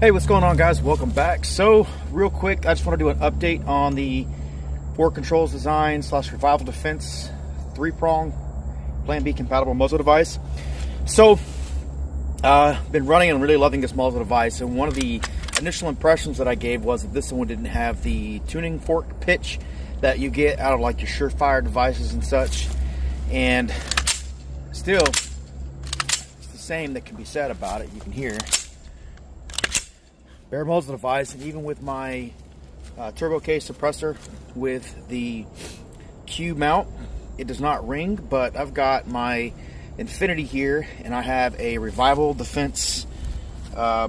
Hey, what's going on, guys? Welcome back. So real quick, I just want to do an update on the Four Controls Design / Revival Defense 3-prong Plan B compatible muzzle device. So been running and really loving this muzzle device, and one of the initial impressions that I gave was that this one didn't have the tuning fork pitch that you get out of like your Surefire devices and such, and still it's the same that can be said about it. You can hear bare muzzle device, and even with my turbo case suppressor with the Q mount, it does not ring. But I've got my Infinity here, and I have a Revival Defense. I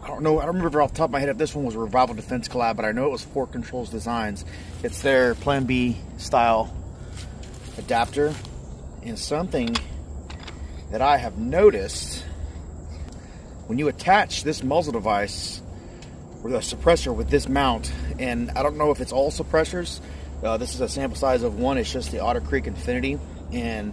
don't remember off the top of my head if this one was a Revival Defense collab, but I know it was Four Controls Designs. It's their Plan B style adapter, and something that I have noticed: when you attach this muzzle device or the suppressor with this mount, and I don't know if it's all suppressors, this is a sample size of one, it's just the Otter Infinity, and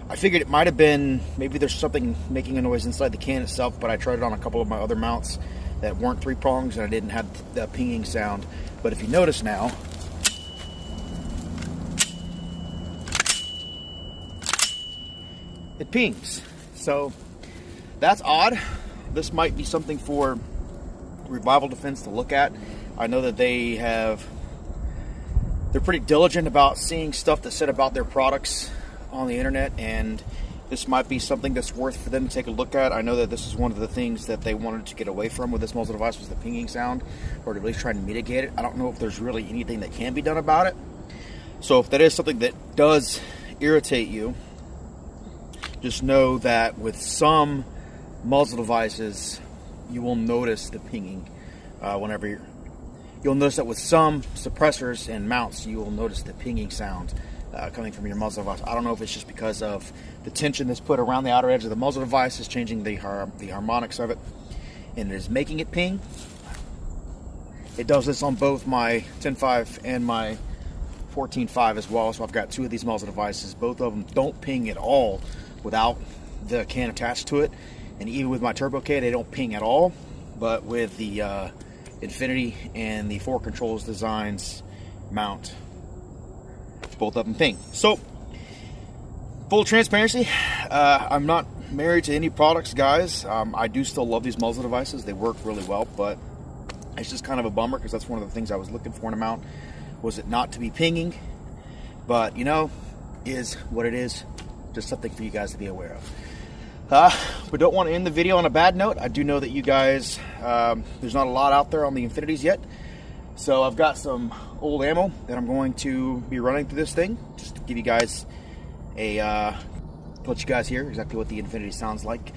I figured it might have been, maybe there's something making a noise inside the can itself, but I tried it on a couple of my other mounts that weren't 3 prongs, and I didn't have the pinging sound. But if you notice now, it pings. So that's odd. This might be something for Revival Defense to look at. I know that they're pretty diligent about seeing stuff that's said about their products on the internet, and this might be something that's worth for them to take a look at. I know that this is one of the things that they wanted to get away from with this muzzle device, was the pinging sound, or to at least try to mitigate it. I don't know if there's really anything that can be done about it. So if that is something that does irritate you, just know that with some muzzle devices, you will notice the pinging you'll notice that with some suppressors and mounts, you will notice the pinging sound coming from your muzzle device. I don't know if it's just because of the tension that's put around the outer edge of the muzzle device is changing the harmonics of it, and it is making it ping. It does this on both my 10.5 and my 14.5 as well, so I've got 2 of these muzzle devices. Both of them don't ping at all without the can attached to it. And even with my turbo K, they don't ping at all. But with the Infinity and the Four Controls Designs mount, both of them ping. So, full transparency, I'm not married to any products, guys. I do still love these muzzle devices. They work really well, but it's just kind of a bummer, because that's one of the things I was looking for in a mount, was it not to be pinging. But, you know, is what it is. Just something for you guys to be aware of. We don't want to end the video on a bad note. I do know that you guys, there's not a lot out there on the Infinities yet. So I've got some old ammo that I'm going to be running through this thing, just to give you guys let you guys hear exactly what the Infinity sounds like.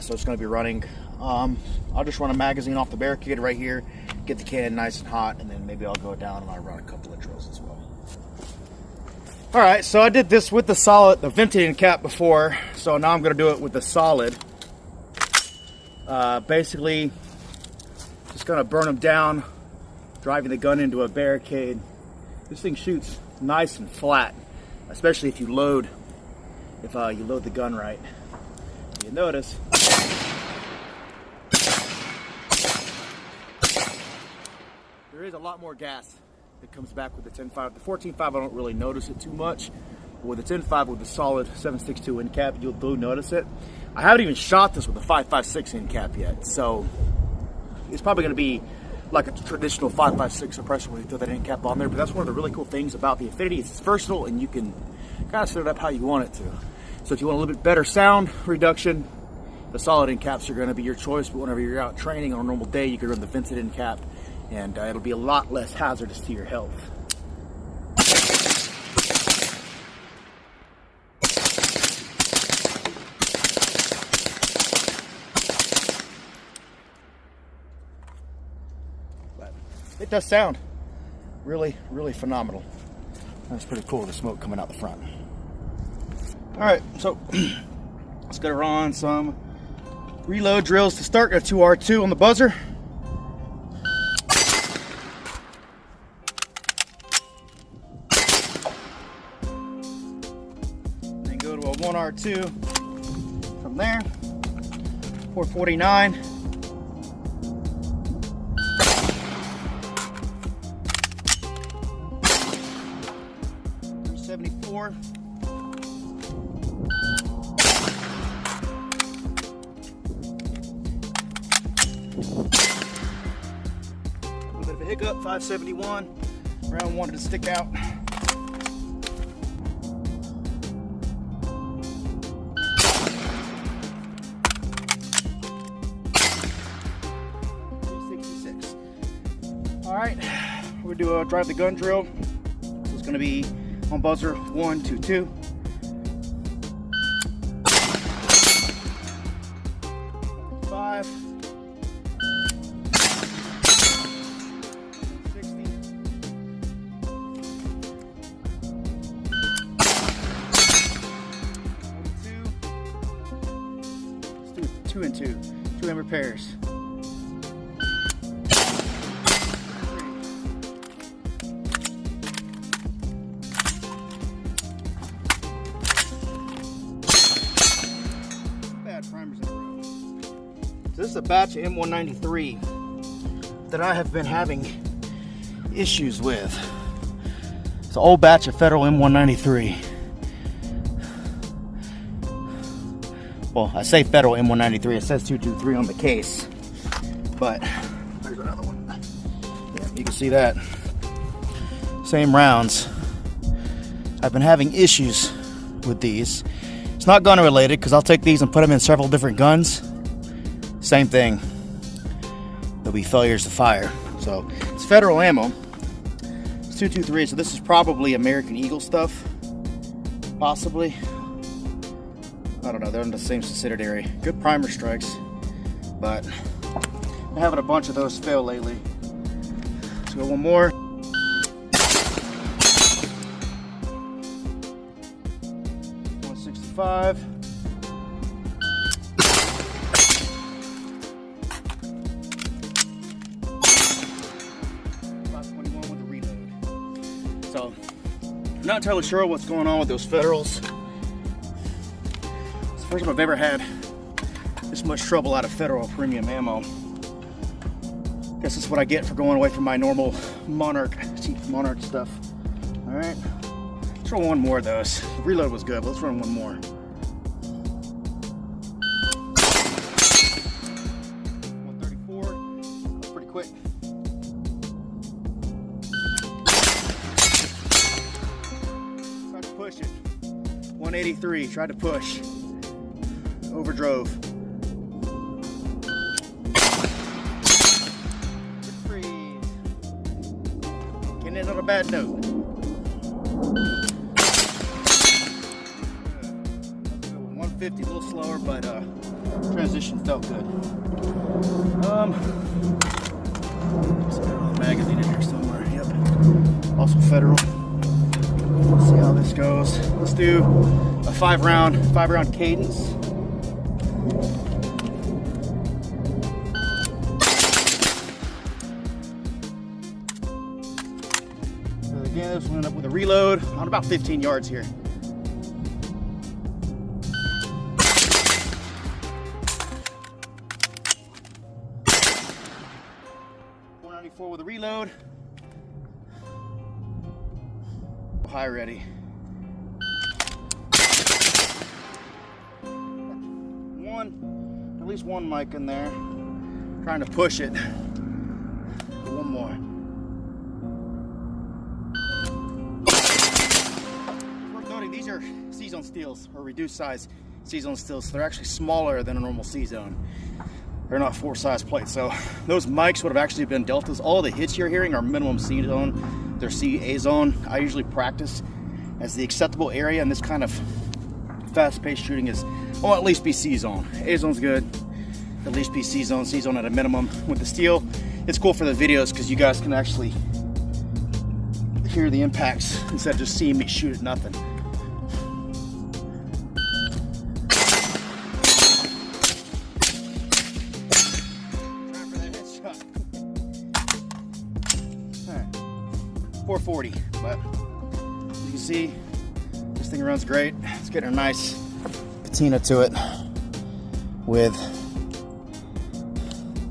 So it's going to be running, I'll just run a magazine off the barricade right here, get the can nice and hot, and then maybe I'll go down and I'll run a couple of drills as well. Alright, so I did this with the vented end cap before, so now I'm going to do it with the solid. Basically, just going to burn them down, driving the gun into a barricade. This thing shoots nice and flat, especially if you load the gun right. You notice there is a lot more gas that comes back with the 10.5. The 14.5, I don't really notice it too much. But with the 10.5 with the solid 7.62 end cap, you'll do notice it. I haven't even shot this with a 5.56 end cap yet, so it's probably going to be like a traditional 5.56 suppressor when you throw that end cap on there. But that's one of the really cool things about the Infinity. It's versatile, and you can kind of set it up how you want it to. So if you want a little bit better sound reduction, the solid end caps are going to be your choice. But whenever you're out training on a normal day, you can run the vented end cap, and it'll be a lot less hazardous to your health. But it does sound really, really phenomenal. That's pretty cool, the smoke coming out the front. Alright, so let's go run some reload drills to start. Got 2R2 on the buzzer. Go to a 1R2 from there, 449, more. A little bit of a hiccup, 571. Round wanted to stick out. All right, we're gonna do a drive the gun drill. So it's gonna be on buzzer 1, 2, 2. Five. 60. Let's do 2 and 2. 2 hammer pairs. Primers in a row. So this is a batch of M193 that I have been having issues with. It's an old batch of Federal M193. Well, I say Federal M193, it says 223 on the case, but there's another one. Yeah, you can see that. Same rounds. I've been having issues with these. It's not gun related because I'll take these and put them in several different guns. Same thing. There'll be failures to fire. So it's Federal ammo. It's 223, so this is probably American Eagle stuff. Possibly. I don't know, they're in the same subsidiary. Good primer strikes, but I'm having a bunch of those fail lately. Let's go one more. 165. With the reload. So, I'm not entirely sure what's going on with those Federals. It's the first time I've ever had this much trouble out of Federal premium ammo. Guess that's what I get for going away from my normal Monarch, cheap Monarch stuff. All right. Let's run one more of those. The reload was good, but let's run one more. That's pretty quick. Tried to push it. 183, tried to push. Overdrove. Freeze. Getting in on a bad note. 150, a little slower, but transition felt good. Magazine in here somewhere. Yep. Also Federal. Let's see how this goes. Let's do a 5-round Cadence. So again, this one up with a reload on about 15 yards here. 4 with a reload. High ready. At least one mic in there. Trying to push it. One more. Worth noting, these are C-Zone steels, or reduced size C-Zone steels, so they're actually smaller than a normal C-Zone. They're not 4-size plates, so those mics would have actually been Deltas. All the hits you're hearing are minimum C-Zone. They're C-A-Zone. I usually practice as the acceptable area, and this kind of fast-paced shooting is, well, at least be C-Zone. A-Zone's good. At least be C-Zone. C-Zone at a minimum. With the steel, it's cool for the videos because you guys can actually hear the impacts instead of just seeing me shoot at nothing. Time for that headshot. All right, 440, but as you can see, this thing runs great. It's getting a nice patina to it with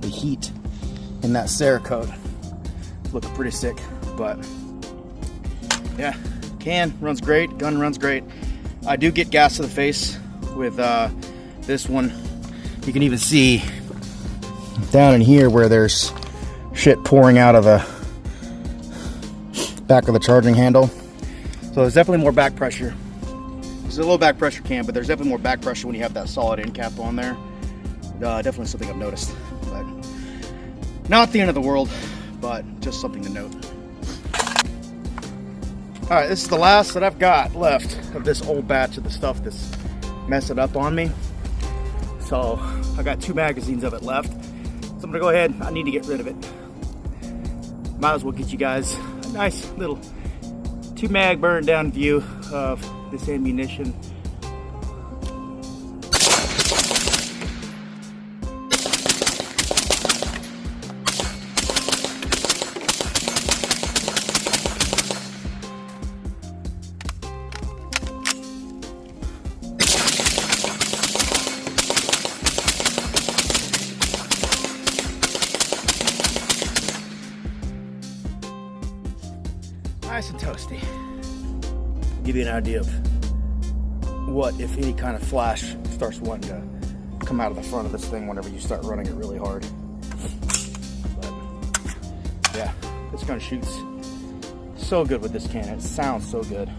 the heat in that Cerakote. Looking pretty sick, but yeah, Can runs great, gun runs great. I do get gas to the face with this one. You can even see down in here where there's shit pouring out of the back of the charging handle. So there's definitely more back pressure. There's a little back pressure can, but there's definitely more back pressure when you have that solid end cap on there. Definitely something I've noticed, but not the end of the world, but just something to note. All right, this is the last that I've got left of this old batch of the stuff that's messing up on me. So I got 2 magazines of it left. So I'm gonna go ahead, I need to get rid of it. Might as well get you guys a nice little 2 mag burn down view of this ammunition. Nice and toasty. Give you an idea of what, if any, kind of flash starts wanting to come out of the front of this thing whenever you start running it really hard. But yeah, this gun shoots so good with this can. It sounds so good.